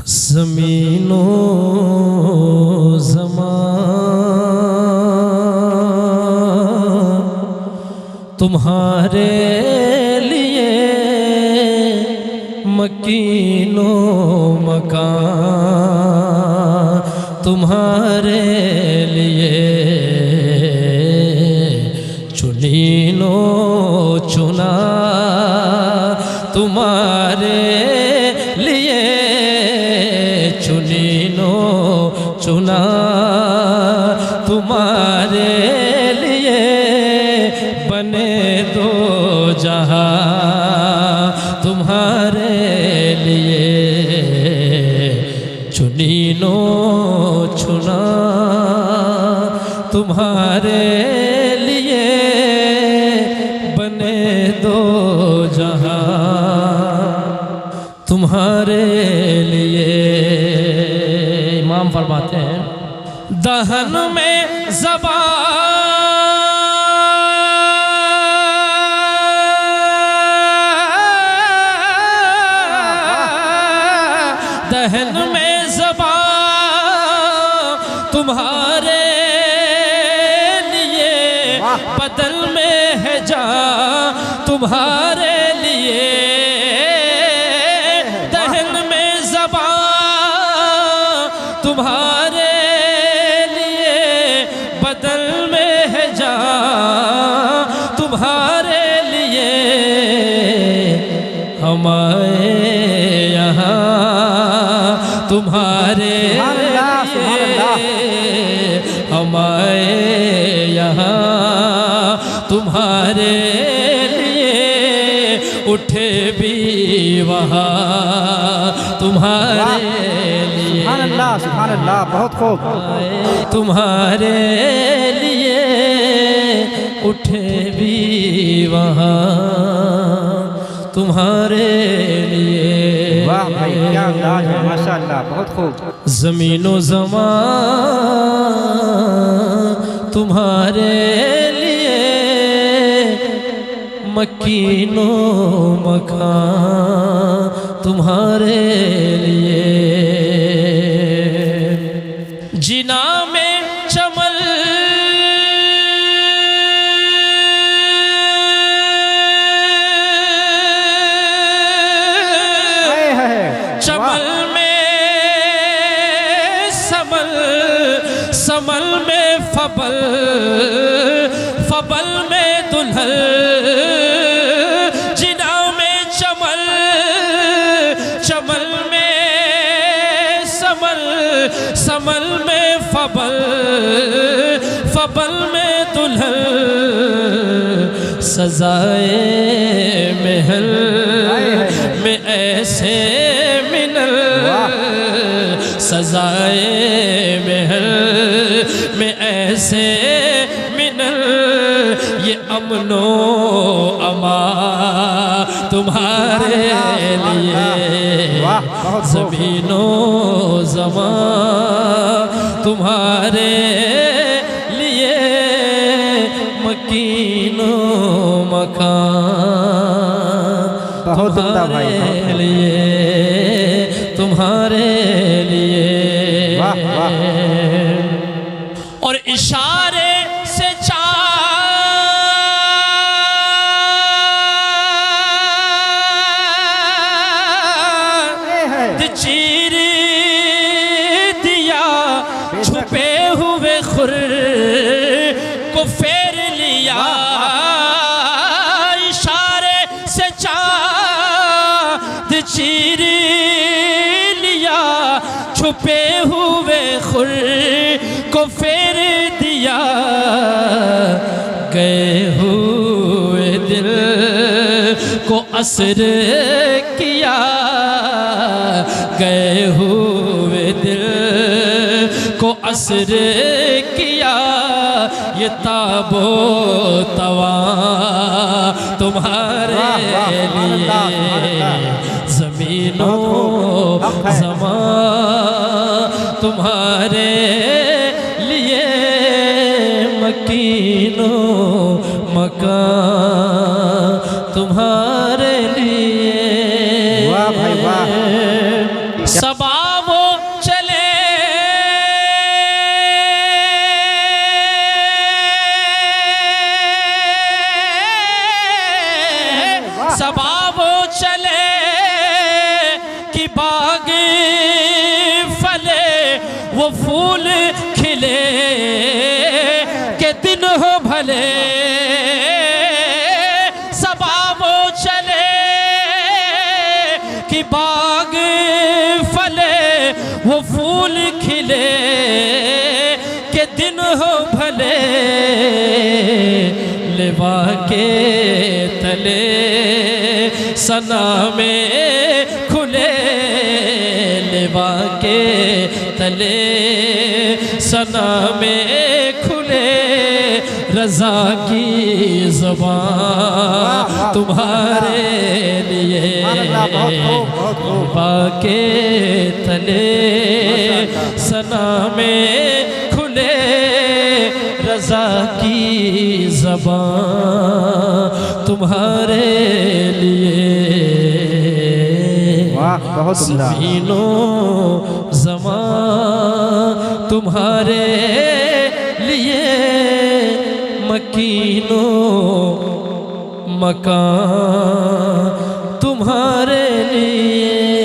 ज़मीनो ज़मान तुम्हारे लिए मकीनो मकान तुम्हारे लिए चुनीनो चुना तुम्हारे लिए चुनीनो चुना तुम्हारे लिए बने दो जहां तुम्हारे लिए चुनीनो चुना तुम्हारे लिए बने दो जहां तुम्हारे लिए। इमाम फरमाते हैं दहन में दहन में ज़बान तुम्हारे लिए बदल में है जान तुम्हारे लिए दहन में ज़बान तुम्हारे लिए बदल में है जान तुम्हारे लिए हमारे यहाँ तुम्हारे हमारे यहाँ तुम्हारे लिए उठे भी वहाँ तुम्हारे लिए। सुभान अल्लाह, बहुत खूब। तुम्हारे लिए उठे भी वहाँ तुम्हारे लिए। वाह भाई, क्या अंदाज है, माशाअल्लाह, बहुत खूब। ज़मीनो ज़मान तुम्हारे लिए मकीनो मकान तुम्हारे लिए जिना में चमल चमल में समल समल में फबल फबल में दुल्हन जिना में चमल चमल में समल समल में फबल फबल में दुल्हन सजाए महल में ऐसे मिनल सजाए महल में ऐसे मिनल ये अमनो अमा तुम्हारे लिए ज़मीनो ज़मान तुम्हारे लिए मकीनो मकान तुम्हारे लिए तुम्हारे लिए। और इशारे से चाँद चीर दिया छुपे हुए खुर को फेर लिया इशारे से चाँद चीर लिया छुपे हुए खुर को फेर दिया गए हुए दिल को असर किया गए हुए दिल को असर किया ये ताबो तवा तुम्हारे लिए ज़मीनो ज़मान तुम्हारे लिए मकीनो मकान तुम्हारे लिए। वाह भाई वाह। सबा वो चले सबा वो चले कि बाग फले वो फूल खिले के दिन हो भले सबा वो चले कि बाग फले वो फूल खिले के दिन हो भले लेवा के तले सना में खुले लेवा के तले सना में खुले रज़ा की ज़ुबान तुम्हारे लिए लेवा के तले सना में खुले रज़ा की ज़बान तुम्हारे लिए बहुत उम्दा। ज़मीनों ज़मान तुम्हारे लिए मकीनों मकान तुम्हारे लिए